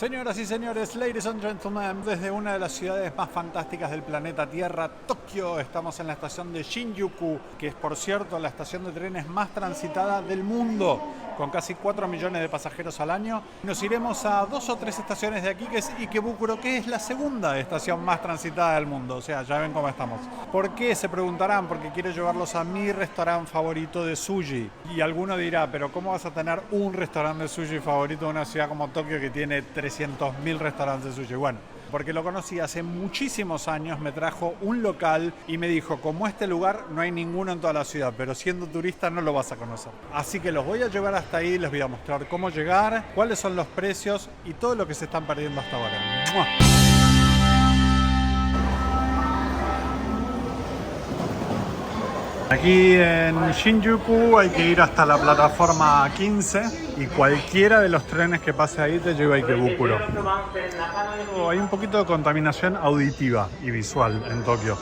Señoras y señores, ladies and gentlemen, desde una de las ciudades más fantásticas del planeta Tierra, Tokio, estamos en la estación de Shinjuku, que es, por cierto, la estación de trenes más transitada del mundo, con casi 4 millones de pasajeros al año. Nos iremos a 2 o 3 estaciones de aquí, que es Ikebukuro, que es la segunda estación más transitada del mundo. O sea, ya ven cómo estamos. ¿Por qué? Se preguntarán, porque quiero llevarlos a mi restaurante favorito de sushi. Y alguno dirá, pero ¿cómo vas a tener un restaurante de sushi favorito en una ciudad como Tokio que tiene 300.000 restaurantes de sushi? Bueno, porque lo conocí hace muchísimos años, me trajo un local y me dijo, como este lugar no hay ninguno en toda la ciudad, pero siendo turista no lo vas a conocer. Así que los voy a llevar hasta ahí, les voy a mostrar cómo llegar, cuáles son los precios y todo lo que se están perdiendo hasta ahora. ¡Mua! Aquí en Shinjuku hay que ir hasta la plataforma 15 y cualquiera de los trenes que pase ahí te lleva a Ikebukuro. Hay un poquito de contaminación auditiva y visual en Tokio.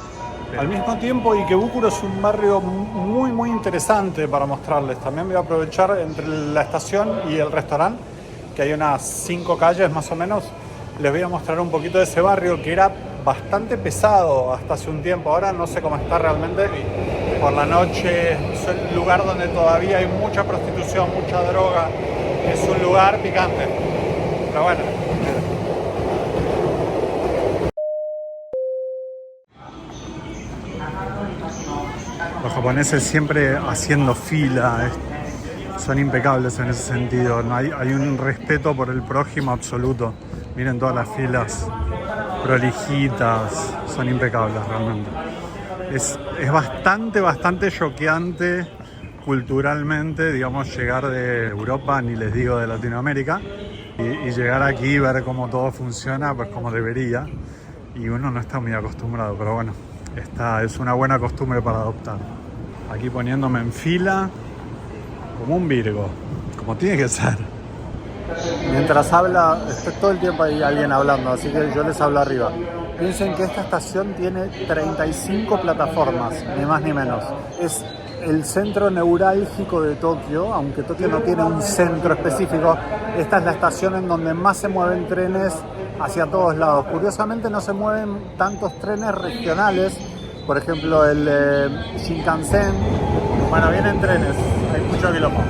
Al mismo tiempo, Ikebukuro es un barrio muy interesante para mostrarles. También voy a aprovechar entre la estación y el restaurante, que hay unas 5 calles más o menos. Les voy a mostrar un poquito de ese barrio que era bastante pesado hasta hace un tiempo. Ahora no sé cómo está realmente. Por la noche es un lugar donde todavía hay mucha prostitución, mucha droga. Es un lugar picante. Pero bueno. Los japoneses siempre haciendo fila. Son impecables en ese sentido. No hay un respeto por el prójimo absoluto. Miren todas las filas prolijitas. Son impecables realmente. Es bastante choqueante culturalmente, digamos, llegar de Europa, ni les digo de Latinoamérica, y llegar aquí y ver cómo todo funciona, pues como debería. Y uno no está muy acostumbrado, pero bueno, es una buena costumbre para adoptar. Aquí poniéndome en fila, como un Virgo, como tiene que ser. Mientras habla, estoy todo el tiempo ahí alguien hablando, así que yo les hablo arriba. Piensen que esta estación tiene 35 plataformas, ni más ni menos. Es el centro neurálgico de Tokio, aunque Tokio no tiene un centro específico. Esta es la estación en donde más se mueven trenes hacia todos lados. Curiosamente no se mueven tantos trenes regionales, por ejemplo el Shinkansen. Bueno, vienen trenes, hay mucho quilombo.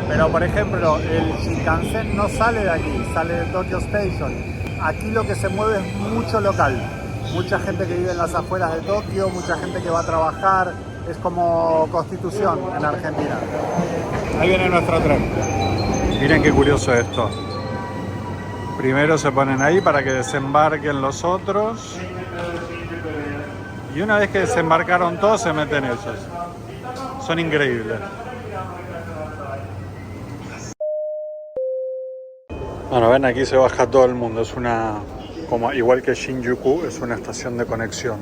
Pero por ejemplo el Shinkansen no sale de aquí, sale de Tokyo Station. Aquí lo que se mueve es mucho local. Mucha gente que vive en las afueras de Tokio, mucha gente que va a trabajar. Es como Constitución en Argentina. Ahí viene nuestro tren. Miren qué curioso esto. Primero se ponen ahí para que desembarquen los otros. Y una vez que desembarcaron todos, se meten ellos. Son increíbles. Bueno, ven, aquí se baja todo el mundo. Es como igual que Shinjuku, es una estación de conexión.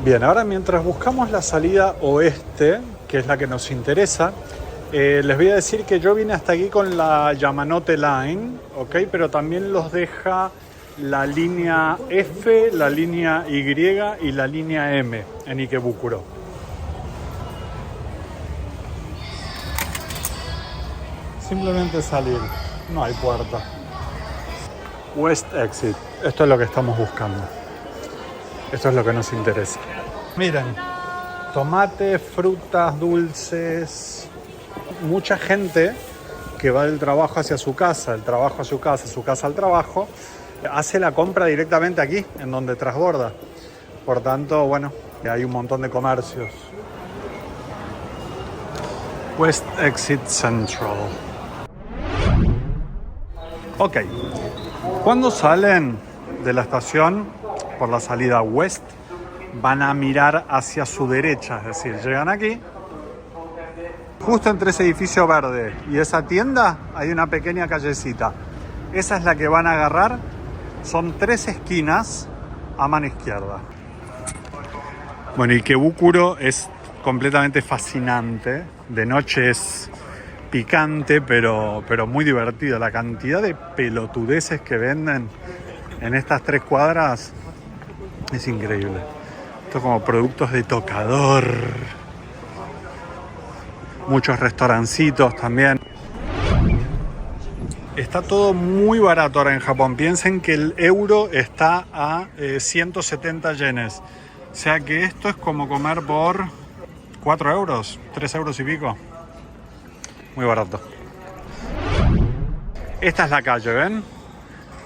Bien, ahora mientras buscamos la salida oeste, que es la que nos interesa, les voy a decir que yo vine hasta aquí con la Yamanote Line, ¿ok? Pero también los deja la línea F, la línea Y y la línea M en Ikebukuro. Simplemente salir, no hay puerta. West Exit, esto es lo que estamos buscando. Esto es lo que nos interesa. Miren, tomate, frutas, dulces. Mucha gente que va del trabajo hacia su casa, del trabajo a su casa, su casa al trabajo, hace la compra directamente aquí, en donde transborda. Por tanto, bueno, hay un montón de comercios. West Exit Central. Ok, cuando salen de la estación por la salida West, van a mirar hacia su derecha, es decir, llegan aquí. Justo entre ese edificio verde y esa tienda hay una pequeña callecita. Esa es la que van a agarrar. Son 3 esquinas a mano izquierda. Bueno, Ikebukuro es completamente fascinante. De noche es picante, pero muy divertido. La cantidad de pelotudeces que venden en estas 3 cuadras es increíble. Esto como productos de tocador. Muchos restaurancitos también. Está todo muy barato ahora en Japón. Piensen que el euro está a 170 yenes. O sea que esto es como comer por 4 euros, 3 euros y pico. Muy barato. Esta es la calle, ¿ven?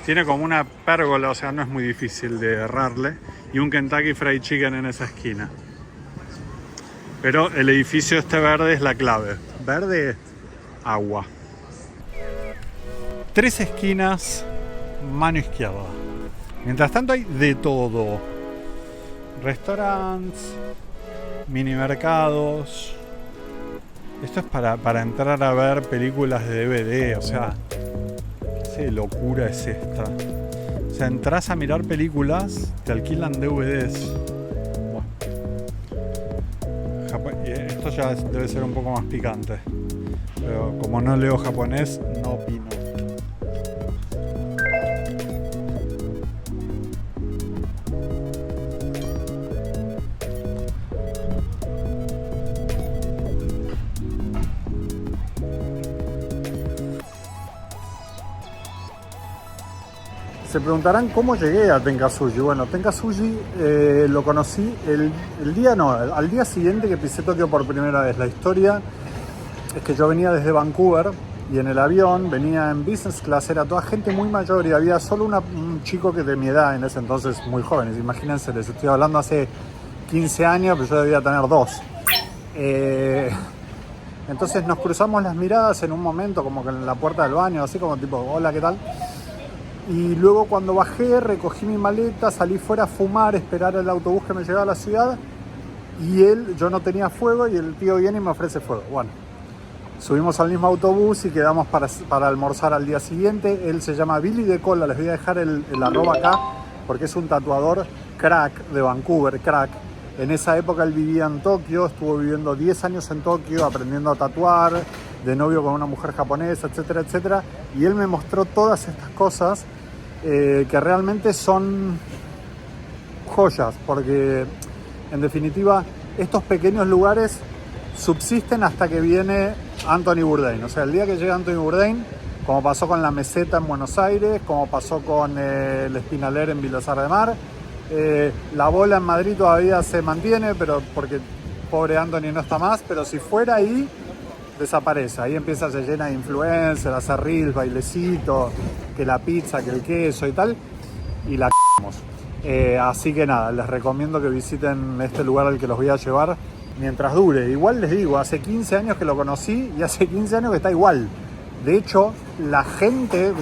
Tiene como una pérgola, o sea, no es muy difícil de errarle. Y un Kentucky Fried Chicken en esa esquina. Pero el edificio este verde es la clave. Verde, agua. 3 esquinas, mano izquierda. Mientras tanto hay de todo. Restaurantes, mini mercados. Esto es para entrar a ver películas de DVD, o sea, qué locura es esta. O sea, entras a mirar películas, te alquilan DVDs. Bueno. Esto ya debe ser un poco más picante. Pero como no leo japonés, no opino. Se preguntarán cómo llegué a Tenkasuji. Bueno, Tenkasuji lo conocí al día siguiente que pisé Tokio por primera vez. La historia es que yo venía desde Vancouver y en el avión venía en business class, era toda gente muy mayor y había solo un chico que de mi edad en ese entonces, muy jóvenes. Imagínense, les estoy hablando hace 15 años, pero yo debía tener 2. Entonces nos cruzamos las miradas en un momento, como que en la puerta del baño, así como tipo, hola, ¿qué tal? Y luego cuando bajé, recogí mi maleta, salí fuera a fumar, esperar el autobús que me llevaba a la ciudad. Y yo no tenía fuego y el tío viene y me ofrece fuego. Bueno, subimos al mismo autobús y quedamos para almorzar al día siguiente. Él se llama Billy de Cola, les voy a dejar el arroba acá, porque es un tatuador crack de Vancouver, crack. En esa época él vivía en Tokio, estuvo viviendo 10 años en Tokio, aprendiendo a tatuar, de novio con una mujer japonesa, etcétera, etcétera. Y él me mostró todas estas cosas que realmente son joyas, porque en definitiva estos pequeños lugares subsisten hasta que viene Anthony Bourdain. O sea, el día que llega Anthony Bourdain, como pasó con la Meseta en Buenos Aires, como pasó con el Espinaler en Vilasar de Mar, la Bola en Madrid todavía se mantiene, pero porque pobre Anthony no está más, pero si fuera ahí, desaparece. Ahí empieza, se llena de influencers, hacer reels, bailecito, que la pizza, que el queso y tal, y la así que nada, les recomiendo que visiten este lugar al que los voy a llevar mientras dure. Igual les digo, hace 15 años que lo conocí y hace 15 años que está igual. De hecho, la gente,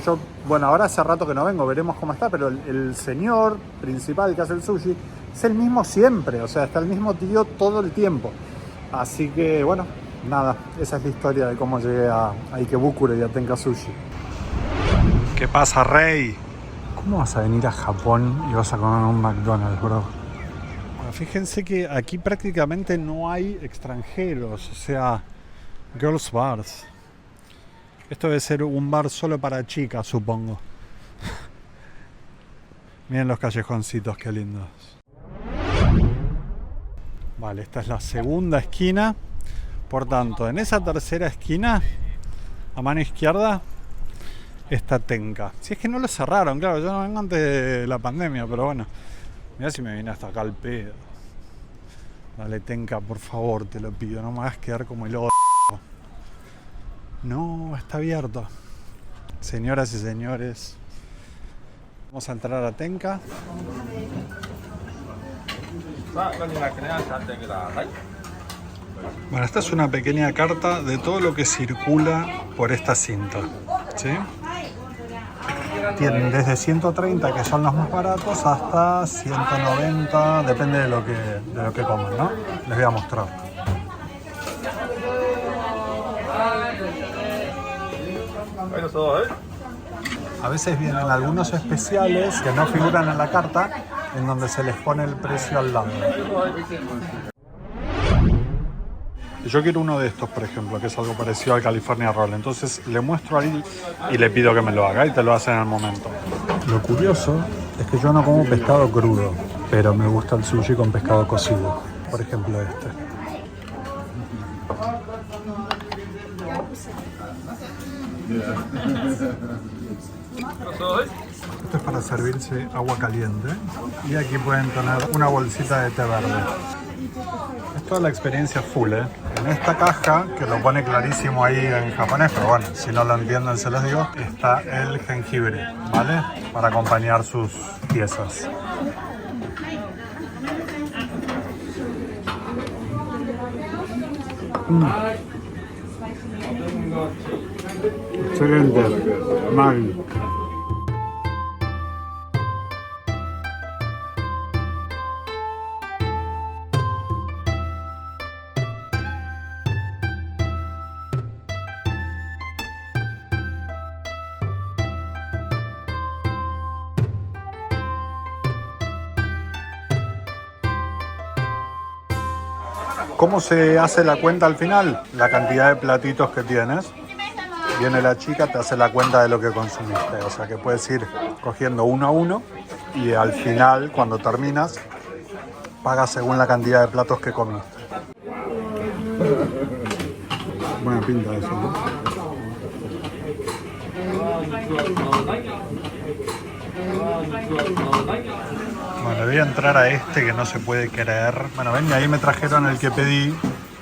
bueno, ahora hace rato que no vengo, veremos cómo está, pero el señor principal que hace el sushi es el mismo siempre, o sea, está el mismo tío todo el tiempo. Así que, bueno, nada, esa es la historia de cómo llegué a Ikebukuro y a Tenkasuji. ¿Qué pasa, Rey? ¿Cómo vas a venir a Japón y vas a comer un McDonald's, bro? Bueno, fíjense que aquí prácticamente no hay extranjeros, o sea, girls bars. Esto debe ser un bar solo para chicas, supongo. Miren los callejoncitos, qué lindos. Vale, esta es la segunda esquina. Por tanto, en esa tercera esquina, a mano izquierda, está Tenka. Si es que no lo cerraron, claro, yo no vengo antes de la pandemia, pero bueno. Mirá si me vine hasta acá al pedo. Dale, Tenka, por favor, te lo pido, no me hagas quedar como el otro. No, está abierto. Señoras y señores, vamos a entrar a Tenka. Bueno, esta es una pequeña carta de todo lo que circula por esta cinta, ¿sí? Tienen desde 130, que son los más baratos, hasta 190, depende de lo que coman, ¿no? Les voy a mostrar. A veces vienen algunos especiales que no figuran en la carta, en donde se les pone el precio al lado. Y yo quiero uno de estos, por ejemplo, que es algo parecido al California Roll. Entonces le muestro ahí y le pido que me lo haga y te lo hacen en el momento. Lo curioso es que yo no como pescado crudo, pero me gusta el sushi con pescado cocido. Por ejemplo este. Esto es para servirse agua caliente. Y aquí pueden tener una bolsita de té verde. Es toda la experiencia full, ¿eh? En esta caja, que lo pone clarísimo ahí en japonés, pero bueno, si no lo entienden se los digo, está el jengibre, ¿vale? Para acompañar sus piezas. Excelente, mal. ¿Cómo se hace la cuenta al final? La cantidad de platitos que tienes. Viene la chica, te hace la cuenta de lo que consumiste. O sea que puedes ir cogiendo uno a uno y al final, cuando terminas, pagas según la cantidad de platos que comiste. Buena pinta eso, ¿no? Bueno, voy a entrar a este que no se puede creer. Bueno, ven, y ahí me trajeron el que pedí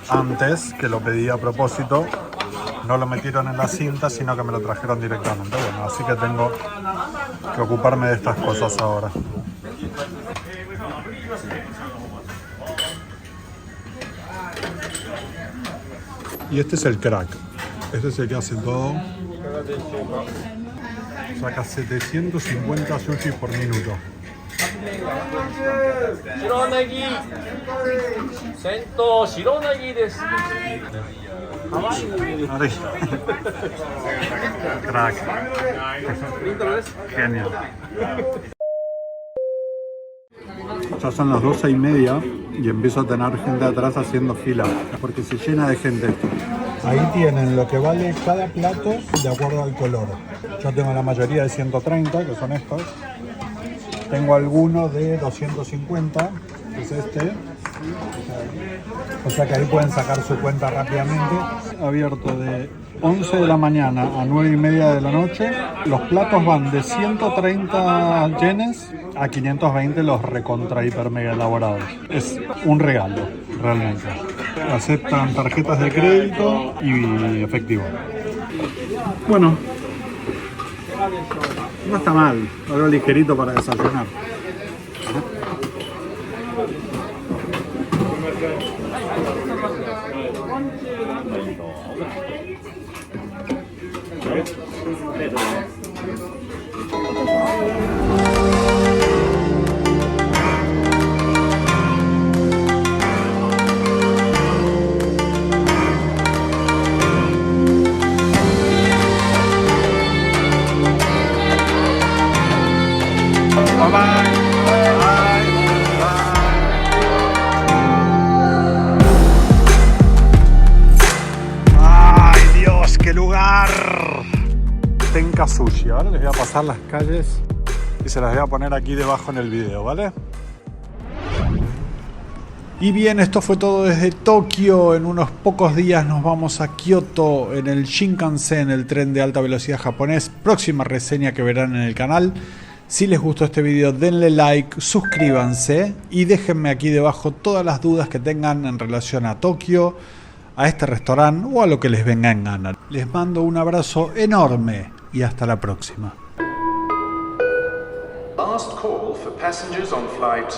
antes, que lo pedí a propósito. No lo metieron en la cinta, sino que me lo trajeron directamente. Bueno, así que tengo que ocuparme de estas cosas ahora. Y este es el crack. Este es el que hace todo. Saca 750 sushi por minuto. Crack. Genial. Ya son las 12:30 y empiezo a tener gente atrás haciendo fila porque se llena de gente. Ahí tienen lo que vale cada plato de acuerdo al color. Yo tengo la mayoría de 130, que son estos. Tengo alguno de 250, que es este. O sea que ahí pueden sacar su cuenta rápidamente. Abierto de 11 de la mañana a 9:30 de la noche. Los platos van de 130 yenes a 520 los recontra hiper mega elaborados. Es un regalo, realmente. Aceptan tarjetas de crédito y efectivo. Bueno, no está mal, algo ligerito para desayunar. ¡Ay, Dios, qué lugar! Tenka Sushi. Ahora les voy a pasar las calles y se las voy a poner aquí debajo en el video, ¿vale? Y bien, esto fue todo desde Tokio. En unos pocos días nos vamos a Kioto en el Shinkansen, el tren de alta velocidad japonés. Próxima reseña que verán en el canal. Si les gustó este video, denle like, suscríbanse y déjenme aquí debajo todas las dudas que tengan en relación a Tokio, a este restaurante o a lo que les venga en gana. Les mando un abrazo enorme y hasta la próxima. Last call for passengers on flight